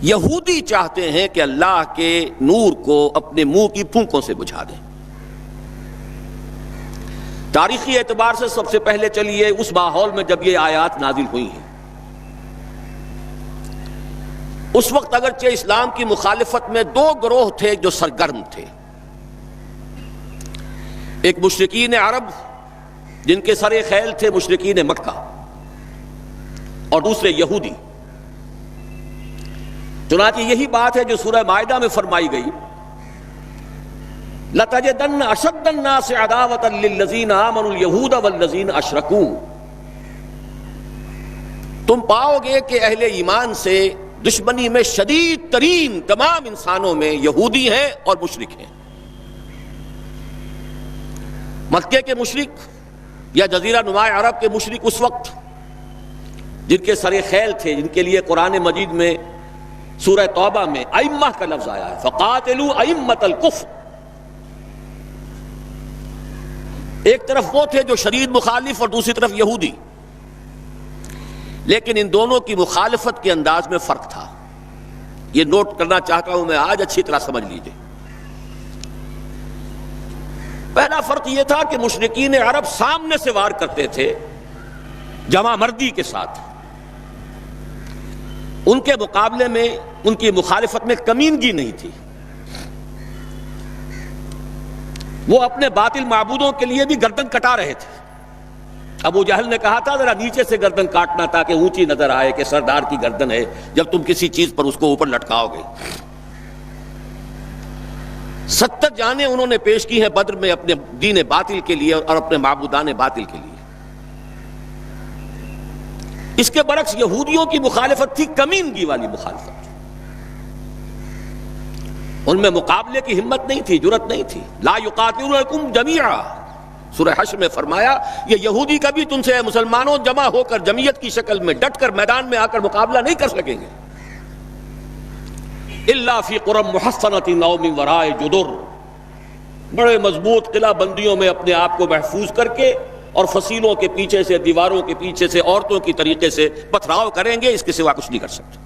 یہودی چاہتے ہیں کہ اللہ کے نور کو اپنے منہ کی پھونکوں سے بجھا دیں۔ تاریخی اعتبار سے سب سے پہلے چلیے اس ماحول میں جب یہ آیات نازل ہوئی ہیں، اس وقت اگرچہ اسلام کی مخالفت میں دو گروہ تھے جو سرگرم تھے، ایک مشرکین عرب جن کے سر خیل تھے مشرکین مکہ، اور دوسرے یہودی۔ چنانچہ یہی بات ہے جو سورہ مائدہ میں فرمائی گئی، لَتَجِدَنَّ أَشَدَّ النَّاسِ عَدَاوَةً لِلَّذِينَ آمَنُوا الْيَهُودَ وَالَّذِينَ أَشْرَكُوا، تم پاؤ گے کہ اہل ایمان سے دشمنی میں شدید ترین تمام انسانوں میں یہودی ہیں اور مشرک ہیں۔ مکے کے مشرک یا جزیرہ نما عرب کے مشرک اس وقت جن کے سر خیل تھے، جن کے لیے قرآن مجید میں سورہ توبہ میں ائمہ کا لفظ آیا ہے، فَقَاتِلُوا أَئِمَّةَ الْكُفْرِ، ایک طرف وہ تھے جو شدید مخالف اور دوسری طرف یہودی، لیکن ان دونوں کی مخالفت کے انداز میں فرق تھا۔ یہ نوٹ کرنا چاہتا ہوں میں آج، اچھی طرح سمجھ لیجئے۔ پہلا فرق یہ تھا کہ مشرکین عرب سامنے سے وار کرتے تھے جمع مردی کے ساتھ، ان کے مقابلے میں ان کی مخالفت میں کمینگی نہیں تھی۔ وہ اپنے باطل معبودوں کے لیے بھی گردن کٹا رہے تھے۔ ابو جہل نے کہا تھا ذرا نیچے سے گردن کاٹنا تاکہ اونچی نظر آئے کہ سردار کی گردن ہے، جب تم کسی چیز پر اس کو اوپر لٹکاؤ گے۔ 70 جانیں انہوں نے پیش کی ہیں بدر میں اپنے دین باطل کے لیے اور اپنے معبودان باطل کے لیے۔ اس کے برعکس یہودیوں کی مخالفت تھی کمینگی والی مخالفت، ان میں مقابلے کی ہمت نہیں تھی، جرأت نہیں تھی۔ لا یقاتلونکم جمیعا، سورہ حشر میں فرمایا یہ یہودی کبھی تم سے مسلمانوں جمع ہو کر جمعیت کی شکل میں ڈٹ کر میدان میں آ کر مقابلہ نہیں کر سکیں گے، الا فی قری محصنۃ او من وراء جدر، بڑے مضبوط قلعہ بندیوں میں اپنے آپ کو محفوظ کر کے اور فصیلوں کے پیچھے سے، دیواروں کے پیچھے سے، عورتوں کی طریقے سے پتھراؤ کریں گے، اس کے سوا کچھ نہیں کر سکتے۔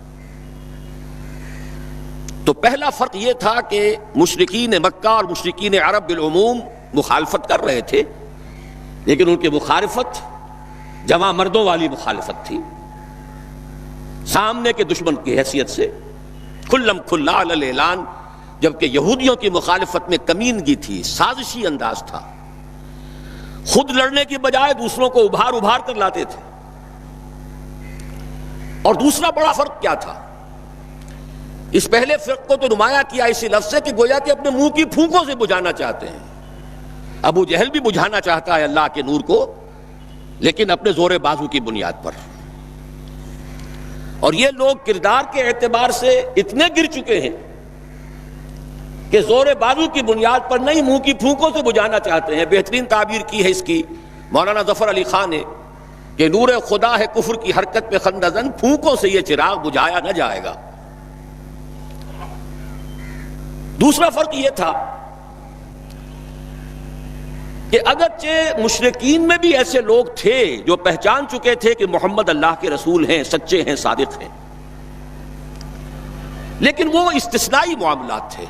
تو پہلا فرق یہ تھا کہ مشرکین مکہ اور مشرکین عرب بالعموم مخالفت کر رہے تھے، لیکن ان کی مخالفت جمع مردوں والی مخالفت تھی، سامنے کے دشمن کی حیثیت سے کھلم کھلا علی الاعلان، جبکہ یہودیوں کی مخالفت میں کمینگی تھی، سازشی انداز تھا، خود لڑنے کی بجائے دوسروں کو ابھار ابھار کر لاتے تھے۔ اور دوسرا بڑا فرق کیا تھا؟ اس پہلے فرق کو تو نمایاں کیا اسی لفظ سے کہ گویا کہ اپنے منہ کی پھونکوں سے بجھانا چاہتے ہیں۔ ابو جہل بھی بجھانا چاہتا ہے اللہ کے نور کو، لیکن اپنے زور بازو کی بنیاد پر۔ اور یہ لوگ کردار کے اعتبار سے اتنے گر چکے ہیں کہ زور بازو کی بنیاد پر نہیں، منہ کی پھونکوں سے بجھانا چاہتے ہیں۔ بہترین تعبیر کی ہے اس کی مولانا ظفر علی خان نے کہ نور خدا ہے کفر کی حرکت پہ خندہ زن، پھونکوں سے یہ چراغ بجھایا نہ جائے گا۔ دوسرا فرق یہ تھا کہ اگرچہ مشرکین میں بھی ایسے لوگ تھے جو پہچان چکے تھے کہ محمد اللہ کے رسول ہیں، سچے ہیں، صادق ہیں، لیکن وہ استثنائی معاملات تھے،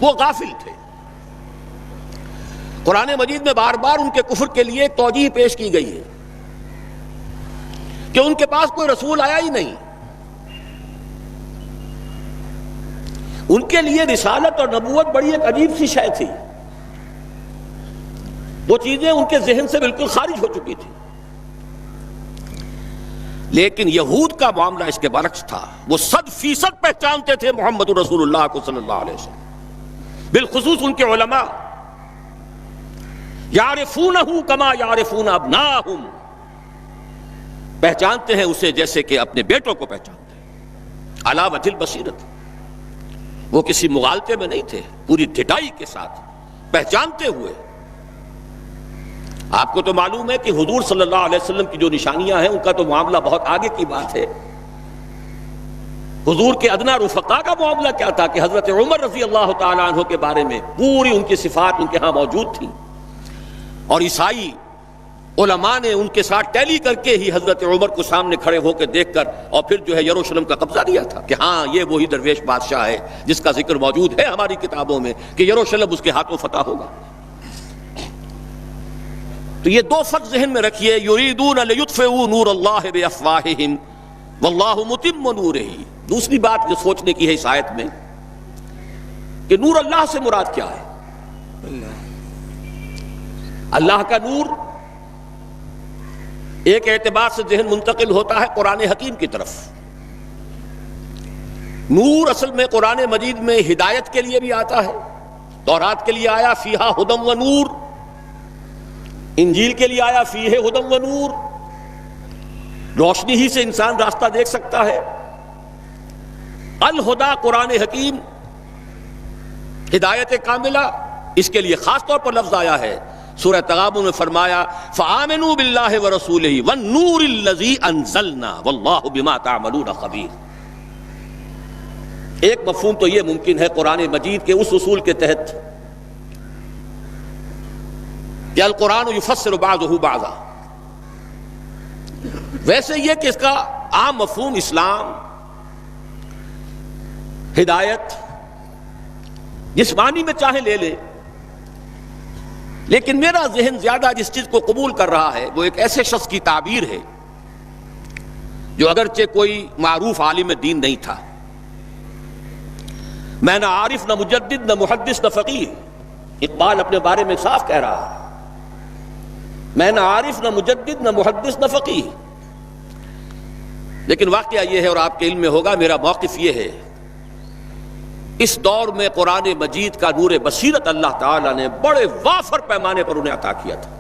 وہ غافل تھے۔ قرآن مجید میں بار بار ان کے کفر کے لیے ایک توجیہ پیش کی گئی ہے کہ ان کے پاس کوئی رسول آیا ہی نہیں، ان کے لیے رسالت اور نبوت بڑی ایک عجیب سی شے تھی، وہ چیزیں ان کے ذہن سے بالکل خارج ہو چکی تھی۔ لیکن یہود کا معاملہ اس کے برعکس تھا، وہ 100% پہچانتے تھے محمد رسول اللہ کو صلی اللہ علیہ وسلم، بالخصوص ان کے علماء، یعرفونہ کما یعرفون ابناءہم، پہچانتے ہیں اسے جیسے کہ اپنے بیٹوں کو پہچانتے ہیں، علی وجہ البصیرۃ، وہ کسی مغالطے میں نہیں تھے، پوری ڈٹائی کے ساتھ پہچانتے ہوئے۔ آپ کو تو معلوم ہے کہ حضور صلی اللہ علیہ وسلم کی جو نشانیاں ہیں ان کا تو معاملہ بہت آگے کی بات ہے۔ حضور کے ادنا رفقا کا معاملہ کیا تھا کہ حضرت عمر رضی اللہ تعالیٰ عنہ کے بارے میں پوری ان کی صفات ان کے ہاں موجود تھیں، اور عیسائی علماء نے ان کے ساتھ ٹیلی کر کے ہی حضرت عمر کو سامنے کھڑے ہو کے دیکھ کر اور پھر جو ہے یروشلم کا قبضہ دیا تھا کہ ہاں یہ وہی درویش بادشاہ ہے جس کا ذکر موجود ہے ہماری کتابوں میں کہ یروشلم اس کے ہاتھوں فتح ہوگا۔ تو یہ دو فرق ذہن میں رکھیے، یریدون لیطفئوا نور اللہ بافواہہم واللہ متم نورہ۔ دوسری بات جو سوچنے کی ہے اس آیت میں کہ نور اللہ سے مراد کیا ہے؟ اللہ کا نور ایک اعتبار سے ذہن منتقل ہوتا ہے قرآن حکیم کی طرف۔ نور اصل میں قرآن مجید میں ہدایت کے لیے بھی آتا ہے، تورات کے لیے آیا فیہا ہدی و نور، انجیل کے لیے آیا فیہ ہدی و نور، روشنی ہی سے انسان راستہ دیکھ سکتا ہے۔ الہدا قرآن حکیم، ہدایت کاملہ، اس کے لیے خاص طور پر لفظ آیا ہے۔ سورہ تغابن میں فرمایا فآمنوا باللہ ورسولہ والنور الذی انزلنا واللہ بما تعملون خبیر۔ ایک مفہوم تو یہ ممکن ہے قرآن مجید کے اس اصول کے تحت کہ القرآن یفسر بعضہ بعضا، ویسے یہ کہ اس کا عام مفہوم اسلام، ہدایت، جس معنی میں چاہے لے لے، لیکن میرا ذہن زیادہ جس چیز کو قبول کر رہا ہے وہ ایک ایسے شخص کی تعبیر ہے جو اگرچہ کوئی معروف عالم دین نہیں تھا، میں نہ عارف نہ مجدد نہ محدث نہ فقیہ، اقبال اپنے بارے میں صاف کہہ رہا ہے، میں نہ عارف نہ مجدد نہ محدث نہ فقیہ، لیکن واقعہ یہ ہے اور آپ کے علم میں ہوگا، میرا موقف یہ ہے اس دور میں قرآن مجید کا نور بصیرت اللہ تعالیٰ نے بڑے وافر پیمانے پر انہیں عطا کیا تھا۔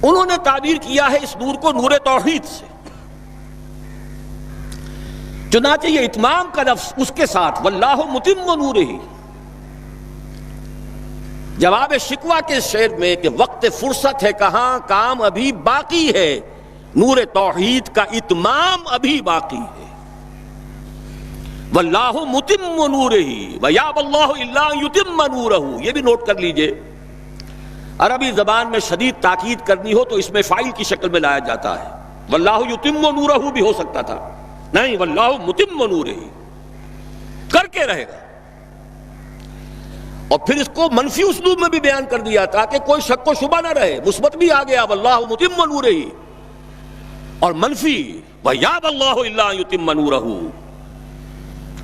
انہوں نے تعبیر کیا ہے اس نور کو نور توحید سے، چنانچہ یہ اتمام کا لفظ اس کے ساتھ واللہ متم نورہ، جواب شکوہ کے شعر میں کہ وقت فرصت ہے کہاں کام ابھی باقی ہے، نور توحید کا اتمام ابھی باقی ہے۔ واللہ متم نورہ ویابی اللہ الا ان یتم نورہ، یہ بھی نوٹ کر لیجئے، عربی زبان میں شدید تاکید کرنی ہو تو اس میں فاعل کی شکل میں لایا جاتا ہے، واللہ یتم نورہ بھی ہو سکتا تھا، نہیں واللہ متم نورہ، کر کے رہے گا۔ اور پھر اس کو منفی اسلوب میں بھی بیان کر دیا تاکہ کوئی شک و شبہ نہ رہے، مثبت بھی آ گیا واللہ متم نورہ، اور منفی ویابی اللہ الا ان یتم نورہ،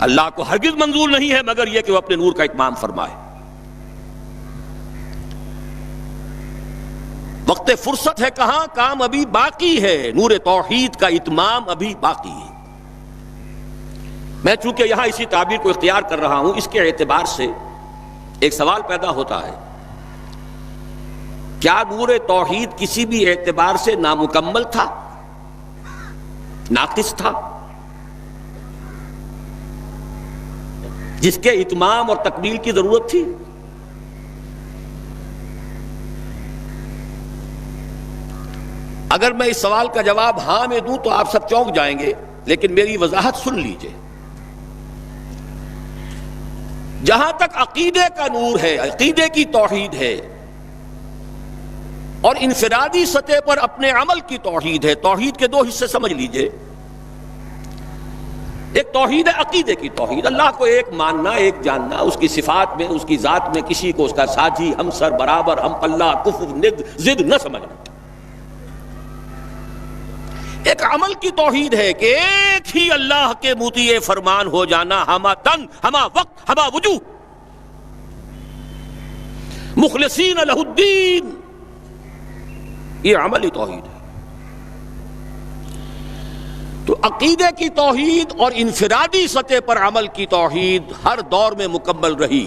اللہ کو ہرگز منظور نہیں ہے مگر یہ کہ وہ اپنے نور کا اتمام فرمائے۔ وقت فرصت ہے کہاں کام ابھی باقی ہے، نور توحید کا اتمام ابھی باقی ہے۔ میں چونکہ یہاں اسی تعبیر کو اختیار کر رہا ہوں، اس کے اعتبار سے ایک سوال پیدا ہوتا ہے، کیا نور توحید کسی بھی اعتبار سے نامکمل تھا، ناقص تھا، جس کے اتمام اور تکمیل کی ضرورت تھی؟ اگر میں اس سوال کا جواب ہاں میں دوں تو آپ سب چونک جائیں گے، لیکن میری وضاحت سن لیجئے۔ جہاں تک عقیدے کا نور ہے، عقیدے کی توحید ہے، اور انفرادی سطح پر اپنے عمل کی توحید ہے، توحید کے دو حصے سمجھ لیجئے۔ ایک توحید ہے عقیدے کی توحید، اللہ کو ایک ماننا، ایک جاننا، اس کی صفات میں، اس کی ذات میں کسی کو اس کا ساجی، ہمسر، برابر، ہم پلہ، کفر، ند، ضد نہ سمجھنا۔ ایک عمل کی توحید ہے کہ ایک ہی اللہ کے مطیع فرمان ہو جانا، ہما تن، ہما وقت، ہما وجوہ، مخلصین لہ الدین، یہ عملی توحید ہے۔ تو عقیدے کی توحید اور انفرادی سطح پر عمل کی توحید ہر دور میں مکمل رہی،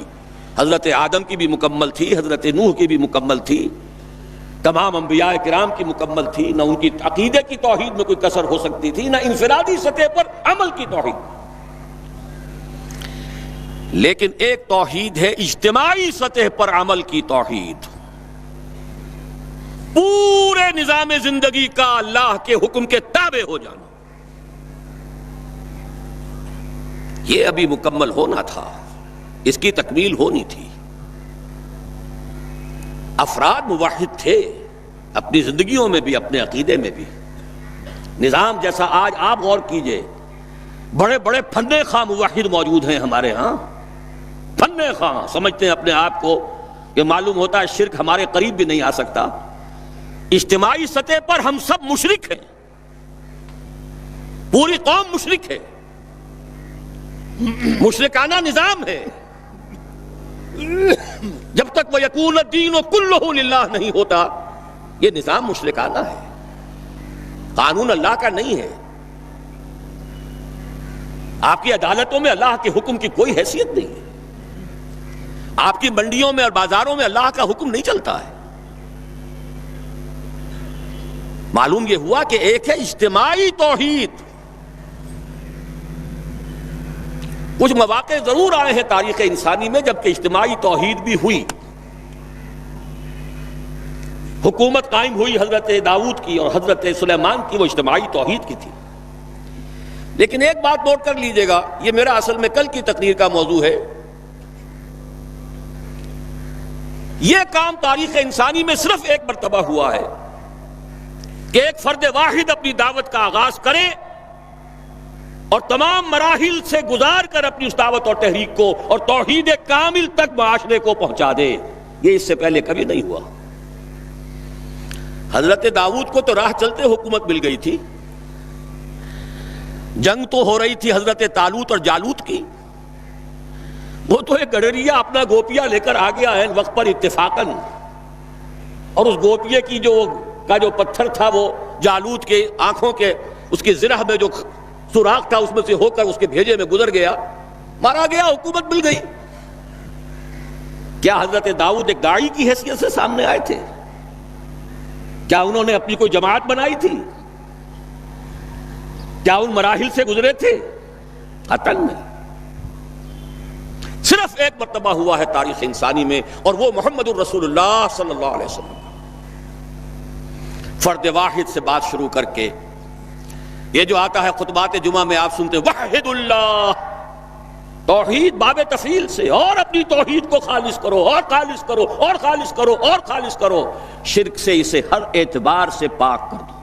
حضرت آدم کی بھی مکمل تھی، حضرت نوح کی بھی مکمل تھی، تمام انبیاء کرام کی مکمل تھی، نہ ان کی عقیدے کی توحید میں کوئی کسر ہو سکتی تھی، نہ انفرادی سطح پر عمل کی توحید۔ لیکن ایک توحید ہے اجتماعی سطح پر عمل کی توحید، پورے نظام زندگی کا اللہ کے حکم کے تابع ہو جانا، یہ ابھی مکمل ہونا تھا، اس کی تکمیل ہونی تھی۔ افراد موحد تھے اپنی زندگیوں میں بھی، اپنے عقیدے میں بھی. نظام جیسا آج آپ غور کیجئے، بڑے بڑے فن خواہ موحد موجود ہیں ہمارے ہاں. فن خواہ سمجھتے ہیں اپنے آپ کو کہ معلوم ہوتا ہے شرک ہمارے قریب بھی نہیں آ سکتا. اجتماعی سطح پر ہم سب مشرک ہیں، پوری قوم مشرک ہے، مشرکانہ نظام ہے. جب تک وہ یکون الدین کلہ للہ نہیں ہوتا یہ نظام مشرکانہ ہے، قانون اللہ کا نہیں ہے. آپ کی عدالتوں میں اللہ کے حکم کی کوئی حیثیت نہیں ہے، آپ کی منڈیوں میں اور بازاروں میں اللہ کا حکم نہیں چلتا ہے. معلوم یہ ہوا کہ ایک ہے اجتماعی توحید. کچھ مواقع ضرور آئے ہیں تاریخ انسانی میں جبکہ اجتماعی توحید بھی ہوئی. حکومت قائم ہوئی حضرت داؤد کی اور حضرت سلیمان کی، وہ اجتماعی توحید کی تھی. لیکن ایک بات نوٹ کر لیجئے گا، یہ میرا اصل میں کل کی تقریر کا موضوع ہے. یہ کام تاریخ انسانی میں صرف ایک مرتبہ ہوا ہے کہ ایک فرد واحد اپنی دعوت کا آغاز کرے اور تمام مراحل سے گزار کر اپنی اس دعوت اور تحریک کو اور توحید کامل تک معاشرے کو پہنچا دے. یہ اس سے پہلے کبھی نہیں ہوا. حضرت داؤد کو تو راہ چلتے حکومت مل گئی تھی، جنگ تو ہو رہی تھی حضرت طالوت اور جالوت کی. وہ تو ایک گڈریا اپنا گوپیا لے کر آ گیا ہے وقت پر اتفاقاً، اور اس گوپیے کی جو پتھر تھا وہ جالوت کے آنکھوں کے اس کی زرہ میں جو سوراخ تھا اس میں سے ہو کر اس کے بھیجے میں گزر گیا، مارا گیا، حکومت مل گئی. کیا حضرت داؤد ایک داعی کی حیثیت سے سامنے آئے تھے؟ کیا انہوں نے اپنی کوئی جماعت بنائی تھی؟ کیا ان مراحل سے گزرے تھے؟ قطعاً نہیں. صرف ایک مرتبہ ہوا ہے تاریخ انسانی میں، اور وہ محمد الرسول اللہ صلی اللہ علیہ وسلم. فرد واحد سے بات شروع کر کے یہ جو آتا ہے خطبات جمعہ میں آپ سنتے وحد اللہ، توحید باب تفصیل سے، اور اپنی توحید کو خالص کرو اور خالص کرو اور خالص کرو اور خالص کرو، شرک سے اسے ہر اعتبار سے پاک کر دو.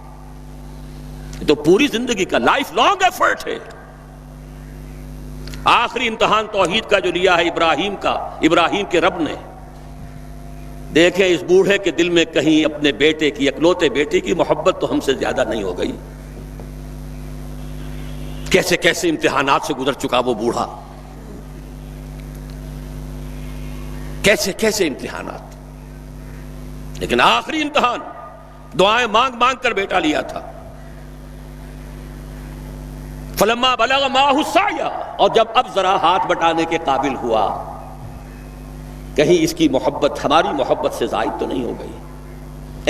یہ تو پوری زندگی کا لائف لانگ ایفرٹ ہے. آخری امتحان توحید کا جو لیا ہے ابراہیم کے رب نے. دیکھیں اس بوڑھے کے دل میں کہیں اپنے بیٹے کی، اکلوتے بیٹے کی محبت تو ہم سے زیادہ نہیں ہو گئی. کیسے کیسے امتحانات سے گزر چکا وہ بوڑھا، کیسے کیسے امتحانات. لیکن آخری امتحان دعائیں مانگ مانگ کر بیٹا لیا تھا. فلما بلغ معه السعی، اور جب اب ذرا ہاتھ بٹانے کے قابل ہوا، کہیں اس کی محبت ہماری محبت سے زائد تو نہیں ہو گئی.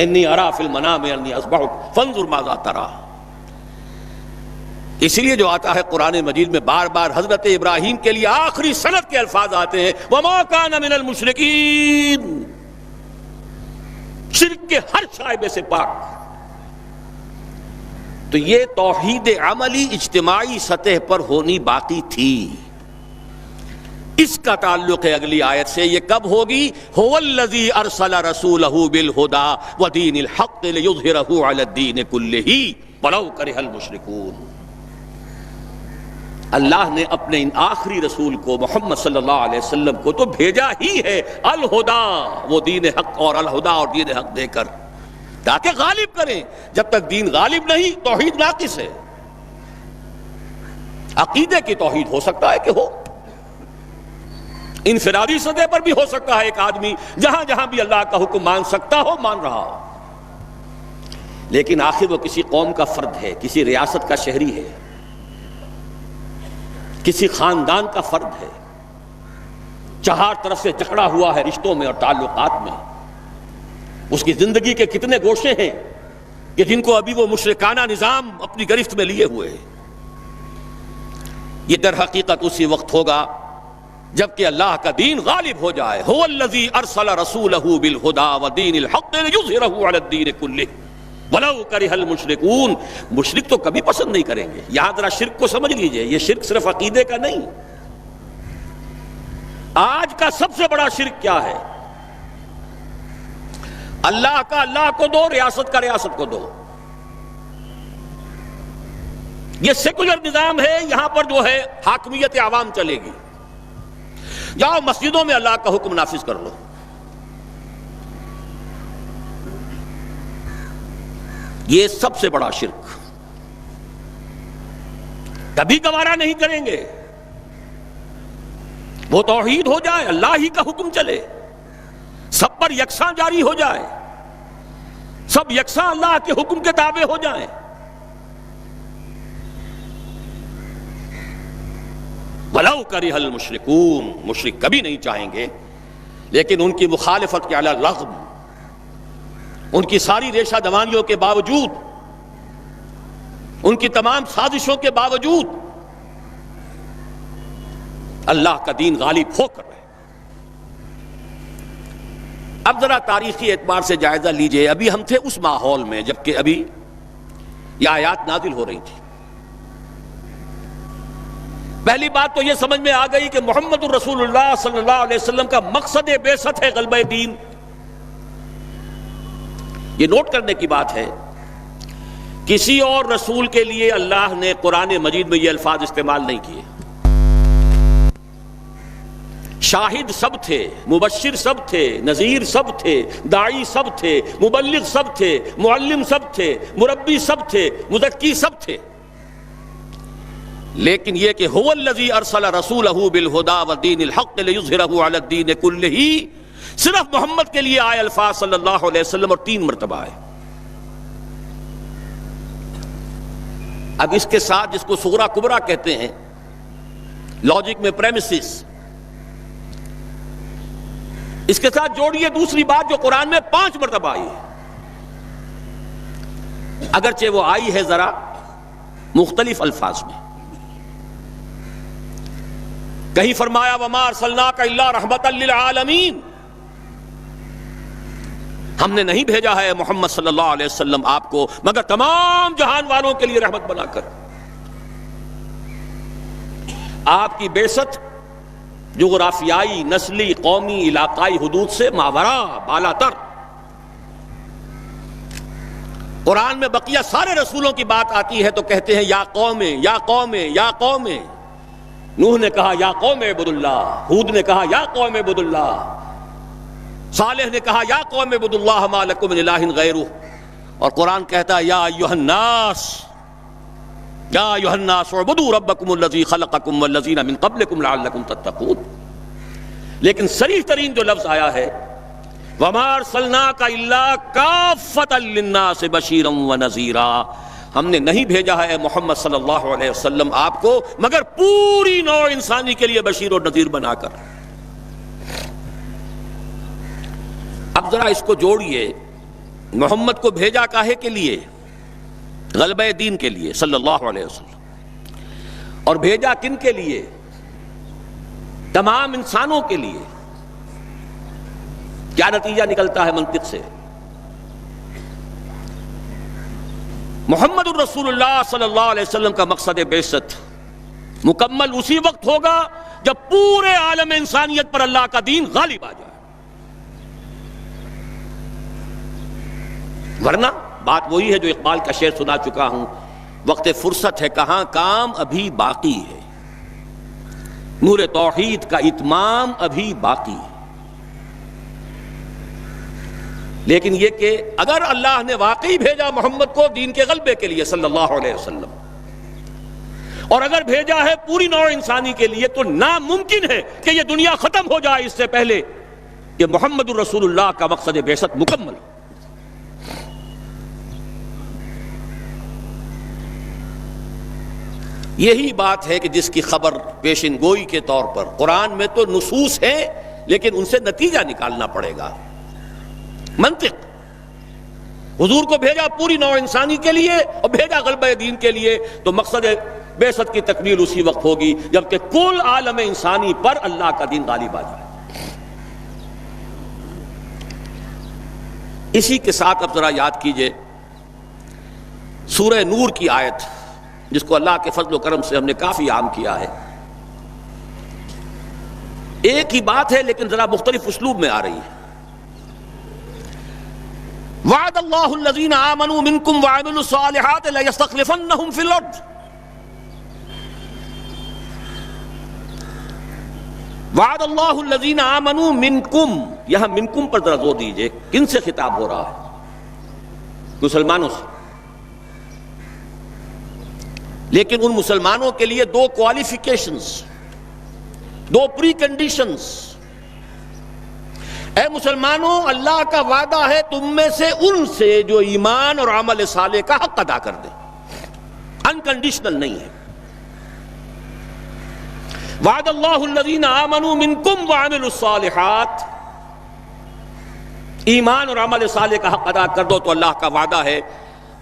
انی ارا فی المنام انی اذبحک فانظر ماذا تری. اسی لیے جو آتا ہے قرآن مجید میں بار بار حضرت ابراہیم کے لیے آخری سند کے الفاظ آتے ہیں وما کان من المشرکین، شرک کے ہر شائبے سے پاک. تو یہ توحید عملی اجتماعی سطح پر ہونی باقی تھی. اس کا تعلق ہے اگلی آیت سے. یہ کب ہوگی؟ هو الذی ارسل رسولہ بالہدی ودین الحق لیظہرہ علی الدین کلہ ولو کرہ المشرکون. اللہ نے اپنے ان آخری رسول کو محمد صلی اللہ علیہ وسلم کو تو بھیجا ہی ہے الہدا، وہ دین حق اور الہدا اور دین حق دے کر، تاکہ غالب کریں. جب تک دین غالب نہیں توحید ناقص ہے. عقیدے کی توحید ہو سکتا ہے کہ ہو، انفرادی سطح پر بھی ہو سکتا ہے. ایک آدمی جہاں جہاں بھی اللہ کا حکم مان سکتا ہو مان رہا ہو، لیکن آخر وہ کسی قوم کا فرد ہے، کسی ریاست کا شہری ہے، کسی خاندان کا فرد ہے، چہار طرف سے جکڑا ہوا ہے رشتوں میں اور تعلقات میں. اس کی زندگی کے کتنے گوشے ہیں کہ جن کو ابھی وہ مشرکانہ نظام اپنی گرفت میں لیے ہوئے ہیں. یہ در حقیقت اسی وقت ہوگا جبکہ اللہ کا دین غالب ہو جائے. هو الذی ارسل رسولہ بالہدی ودین الحق لیظہرہ علی الدین کلہ ولو کرہ المشرکون. مشرک تو کبھی پسند نہیں کریں گے. یہاں ذرا شرک کو سمجھ لیجئے، یہ شرک صرف عقیدے کا نہیں. آج کا سب سے بڑا شرک کیا ہے؟ اللہ کا اللہ کو دو، ریاست کا ریاست کو دو. یہ سیکولر نظام ہے، یہاں پر جو ہے حاکمیت عوام چلے گی. جاؤ مسجدوں میں اللہ کا حکم نافذ کر لو. یہ سب سے بڑا شرک، کبھی گوارا نہیں کریں گے. وہ توحید ہو جائے، اللہ ہی کا حکم چلے، سب پر یکساں جاری ہو جائے، سب یکساں اللہ کے حکم کے تابع ہو جائیں. وَلَوْ كَرِهَ الْمُشْرِكُونَ، مشرک کبھی نہیں چاہیں گے، لیکن ان کی مخالفت کے علی الرغم، ان کی ساری ریشہ دوانیوں کے باوجود، ان کی تمام سازشوں کے باوجود اللہ کا دین غالب ہو کر رہے. اب ذرا تاریخی اعتبار سے جائزہ لیجئے. ابھی ہم تھے اس ماحول میں جبکہ ابھی یہ آیات نازل ہو رہی تھی. پہلی بات تو یہ سمجھ میں آ گئی کہ محمد الرسول اللہ صلی اللہ علیہ وسلم کا مقصد بعثت ہے غلبہ دین. یہ نوٹ کرنے کی بات ہے، کسی اور رسول کے لیے اللہ نے قرآن مجید میں یہ الفاظ استعمال نہیں کیے. شاہد سب تھے، مبشر سب تھے، نذیر سب تھے، داعی سب تھے، مبلغ سب تھے، معلم سب تھے، مربی سب تھے، مزکی سب تھے. لیکن یہ کہ هو الذی ارسل رسولہ بالہدی ودین الحق لیظہرہ علی الدین کلہ، صرف محمد کے لیے آئے الفاظ صلی اللہ علیہ وسلم، اور 3 مرتبہ آئے. اب اس کے ساتھ جس کو صغرا کبرا کہتے ہیں لاجک میں پریمیسز، اس کے ساتھ جوڑیے دوسری بات جو قرآن میں 5 مرتبہ آئی ہے، اگرچہ وہ آئی ہے ذرا مختلف الفاظ میں. کہیں فرمایا وَمَا أَرْسَلْنَاكَ إِلَّا رَحْمَةً لِّلْعَالَمِينَ، ہم نے نہیں بھیجا ہے محمد صلی اللہ علیہ وسلم آپ کو مگر تمام جہان والوں کے لیے رحمت بنا کر. آپ کی بعثت جغرافیائی، نسلی، قومی، علاقائی حدود سے ماورا، بالا تر. قرآن میں بقیہ سارے رسولوں کی بات آتی ہے تو کہتے ہیں یا قوم یا قوم یا قوم. نوح نے کہا یا قوم اعبد اللہ، ہود نے کہا یا قوم اعبد اللہ، صالح نے کہا یا قوم اعبد اللہ ما لکم من الہ غیرہ. اور قرآن کہتا ہے یا ایھا الناس، یا ایھا الناس اعبدوا ربکم الذی خلقکم والذین من قبلکم لعلکم تتقون. لیکن صریح ترین جو لفظ آیا ہے وما ارسلناک الا کافۃ للناس بشیرا ونذیرا، ہم نے نہیں بھیجا ہے محمد صلی اللہ علیہ وسلم آپ کو مگر پوری نوع انسانی کے لیے بشیر اور نذیر بنا کر. اب ذرا اس کو جوڑیے، محمد کو بھیجا کاہے کے لیے؟ غلبہ دین کے لیے صلی اللہ علیہ وسلم. اور بھیجا کن کے لیے؟ تمام انسانوں کے لیے. کیا نتیجہ نکلتا ہے منطق سے؟ محمد الرسول اللہ صلی اللہ علیہ وسلم کا مقصد بعثت مکمل اسی وقت ہوگا جب پورے عالم انسانیت پر اللہ کا دین غالب آ جائے. ورنہ بات وہی ہے جو اقبال کا شعر سنا چکا ہوں، وقت فرصت ہے کہاں کام ابھی باقی ہے، نور توحید کا اتمام ابھی باقی ہے. لیکن یہ کہ اگر اللہ نے واقعی بھیجا محمد کو دین کے غلبے کے لیے صلی اللہ علیہ وسلم، اور اگر بھیجا ہے پوری نوع انسانی کے لیے، تو ناممکن ہے کہ یہ دنیا ختم ہو جائے اس سے پہلے کہ محمد الرسول اللہ کا مقصد بعثت مکمل ہو. یہی بات ہے کہ جس کی خبر پیشن گوئی کے طور پر قرآن میں تو نصوص ہیں، لیکن ان سے نتیجہ نکالنا پڑے گا. منطق، حضور کو بھیجا پوری نوع انسانی کے لیے اور بھیجا غلبہ دین کے لیے، تو مقصد بعثت کی تکمیل اسی وقت ہوگی جبکہ کل عالم انسانی پر اللہ کا دین غالب آ جائے. اسی کے ساتھ اب ذرا یاد کیجئے سورہ نور کی آیت، جس کو اللہ کے فضل و کرم سے ہم نے کافی عام کیا ہے. ایک ہی بات ہے لیکن ذرا مختلف اسلوب میں آ رہی ہے. وعد اللہ الذین آمنوا منکم وعملوا الصالحات لیستخلفنہم فی الارض. وعد اللہ الذین آمنوا منکم، یہاں منکم پر ذرا زور دیجئے. کن سے خطاب ہو رہا ہے؟ مسلمانوں سے. لیکن ان مسلمانوں کے لیے دو کوالیفیکیشنز، دو پری کنڈیشنز. اے مسلمانوں، اللہ کا وعدہ ہے تم میں سے ان سے جو ایمان اور عمل صالح کا حق ادا کر دے، انکنڈیشنل نہیں ہے. وعد اللہ الذین آمنوا منکم وعملوا الصالحات، ایمان اور عمل صالح کا حق ادا کر دو تو اللہ کا وعدہ ہے.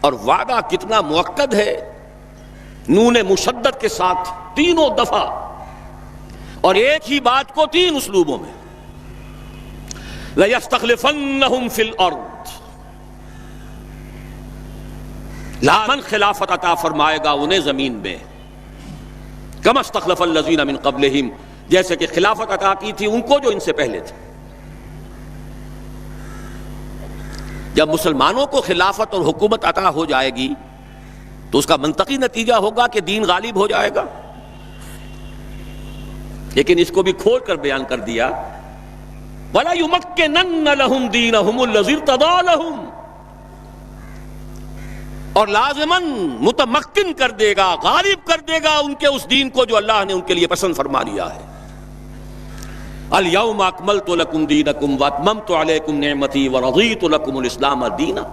اور وعدہ کتنا مؤکد ہے، نون مشدد کے ساتھ تینوں دفعہ، اور ایک ہی بات کو تین اسلوبوں میں. لَيَسْتَخْلِفَنَّهُمْ فِي الْأَرْضِ، لامن خلافت عطا فرمائے گا انہیں زمین میں. كَمَا اسْتَخْلَفَ الَّذِينَ مِن قَبْلِهِمْ، جیسے کہ خلافت عطا کی تھی ان کو جو ان سے پہلے تھے. جب مسلمانوں کو خلافت اور حکومت عطا ہو جائے گی تو اس کا منطقی نتیجہ ہوگا کہ دین غالب ہو جائے گا. لیکن اس کو بھی کھول کر بیان کر دیا، وَلَا يُمَكِّنَنَّ لَهُمْ دِينَهُمُ الَّذِي ارْتَضَىٰ لَهُمْ، اور لازماً متمکن کر دے گا، غالب کر دے گا ان کے اس دین کو جو اللہ نے ان کے لیے پسند فرما لیا ہے. الْيَوْمَ أَكْمَلْتُ لَكُمْ دِينَكُمْ وَأَتْمَمْتُ عَلَيْكُمْ نِعْمَتِي وَرَضِيتُ لَكُمُ الْإِسْلَامَ دِينًا.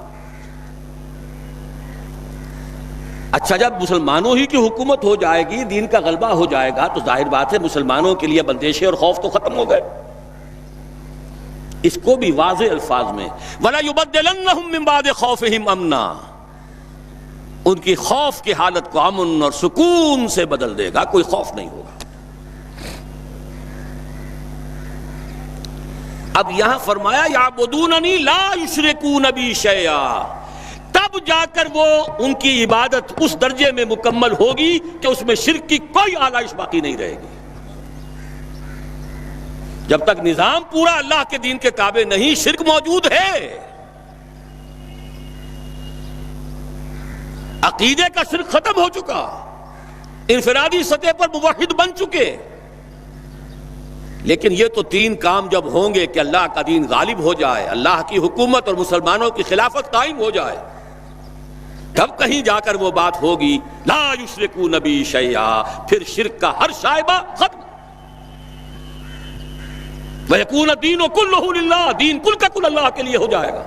اچھا، جب مسلمانوں ہی کی حکومت ہو جائے گی، دین کا غلبہ ہو جائے گا، تو ظاہر بات ہے مسلمانوں کے لیے بندشیں اور خوف تو ختم ہو گئے. اس کو بھی واضح الفاظ میں وَلَا يُبَدِّلَنَّهُم مِّن بَعْدِ خَوْفِهِمْ أَمْنًا، ان کی خوف کی حالت کو امن اور سکون سے بدل دے گا، کوئی خوف نہیں ہوگا. اب یہاں فرمایا یعبدوننی لا یشرکون بی شیئا، تب جا کر وہ ان کی عبادت اس درجے میں مکمل ہوگی کہ اس میں شرک کی کوئی آلائش باقی نہیں رہے گی. جب تک نظام پورا اللہ کے دین کے تابع نہیں، شرک موجود ہے. عقیدے کا شرک ختم ہو چکا، انفرادی سطح پر موحد بن چکے. لیکن یہ تو تین کام جب ہوں گے کہ اللہ کا دین غالب ہو جائے، اللہ کی حکومت اور مسلمانوں کی خلافت قائم ہو جائے، تب کہیں جا کر وہ بات ہوگی لا یشرکون بی شیئا، پھر شرک کا ہر شائبہ ختم. وَيَكُونَ الدِّينُ كُلُّهُ لِلَّهِ، دین کل کا کل اللہ کے لیے ہو جائے گا.